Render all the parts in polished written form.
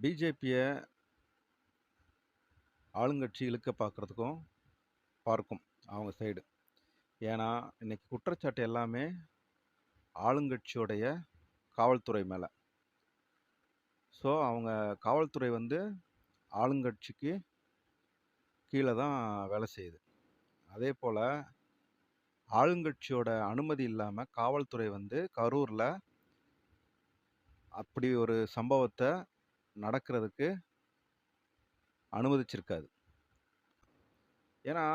பிஜேபிய ஆளுங்கட்சி இழுக்க பார்க்கும் அவங்க சைடு. ஏன்னா, இன்னைக்கு குற்றச்சாட்டு எல்லாமே ஆளுங்கட்சியோடைய காவல்துறை மேல. ஸோ, அவங்க காவல்துறை வந்து ஆளுங்கட்சிக்கு கீழ தான் வேலை செய்யுது. அதேபோல ஆளுங்கட்சியோட அனுமதி இல்லாம காவல்துறை வந்து கரூர்ல அப்படி ஒரு சம்பவத்த நடக்கிறதுக்கு அனுமதிச்சிருக்காது. ஏன்னா,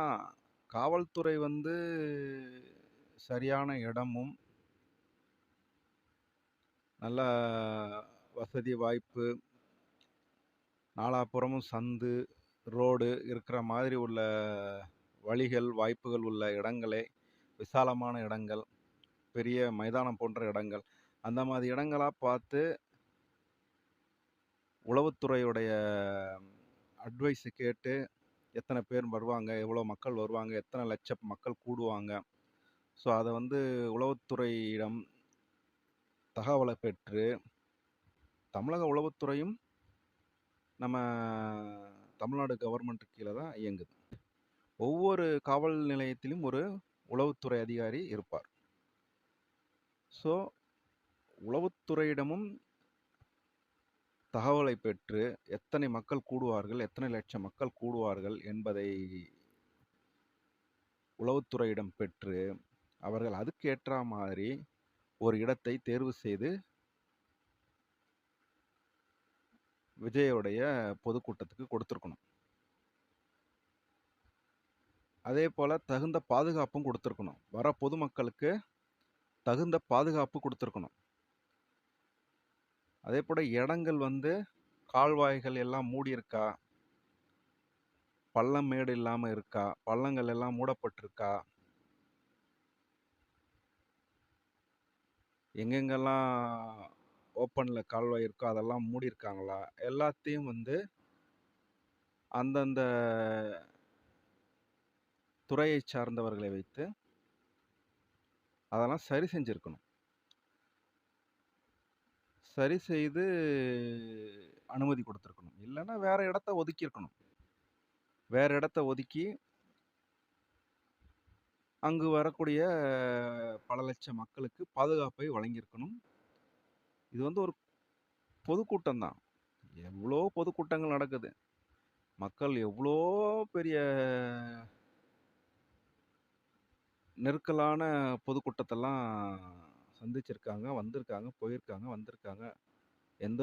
காவல்துறை வந்து சரியான இடமும், நல்ல வசதி வாய்ப்பு, நாலாபுறமும் சந்து, ரோடு இருக்கிற மாதிரி உள்ள வழிகள், வாய்ப்புகள் உள்ள இடங்களே, விசாலமான இடங்கள், பெரிய மைதானம் போன்ற இடங்கள், அந்த மாதிரி இடங்களா பார்த்து உளவுத்துறையுடைய அட்வைஸ் கேட்டு எத்தனை பேர் வருவாங்க, எவ்வளோ மக்கள் வருவாங்க, எத்தனை லட்சம் மக்கள் கூடுவாங்க. ஸோ அதை வந்து உளவுத்துறையிடம் தகவலை பெற்று தமிழக உளவுத்துறையும் நம்ம தமிழ்நாடு கவர்மெண்ட் கீழே தான் இயங்குது. ஒவ்வொரு காவல் நிலையத்திலும் ஒரு உளவுத்துறை அதிகாரி இருப்பார். ஸோ உளவுத்துறையிடமும் தகவலை பெற்று எத்தனை மக்கள் கூடுவார்கள், எத்தனை லட்சம் மக்கள் கூடுவார்கள் என்பதை உளவுத்துறையிடம் பெற்று அவர்கள் அதுக்கேற்ற மாதிரி ஒரு இடத்தை தேர்வு செய்து விஜயோடைய பொதுக்கூட்டத்துக்கு கொடுத்துருக்கணும். அதே போல தகுந்த பாதுகாப்பும் கொடுத்துருக்கணும். வர பொதுமக்களுக்கு தகுந்த பாதுகாப்பு கொடுத்துருக்கணும். அதே போல இடங்கள் வந்து கால்வாய்கள் எல்லாம் மூடி இருக்கா, பள்ளம் மேடு இல்லாம இருக்கா, பள்ளங்கள் எல்லாம் மூடப்பட்டிருக்கா, எங்கெங்கெல்லாம் ஓப்பன்ல கால்வாய் இருக்கோ அதெல்லாம் மூடி இருக்காங்களா, எல்லாத்தையும் வந்து அந்தந்த துறையை சார்ந்தவர்களை வைத்து அதெல்லாம் சரி செஞ்சிருக்கணும். சரி செய்து அனுமதி கொடுத்துருக்கணும். இல்லைன்னா வேற இடத்த ஒதுக்கியிருக்கணும். வேற இடத்த ஒதுக்கி அங்கு வரக்கூடிய பல லட்சம் மக்களுக்கு பாதுகாப்பை வழங்கியிருக்கணும். இது வந்து ஒரு பொதுக்கூட்டம் தான். எவ்வளோ பொதுக்கூட்டங்கள் நடக்குது. மக்கள் எவ்வளோ பெரிய நெருக்கலான பொதுக்கூட்டத்தெல்லாம் சந்திச்சிருக்காங்க, வந்திருக்காங்க, போயிருக்காங்க, வந்திருக்காங்க. எந்த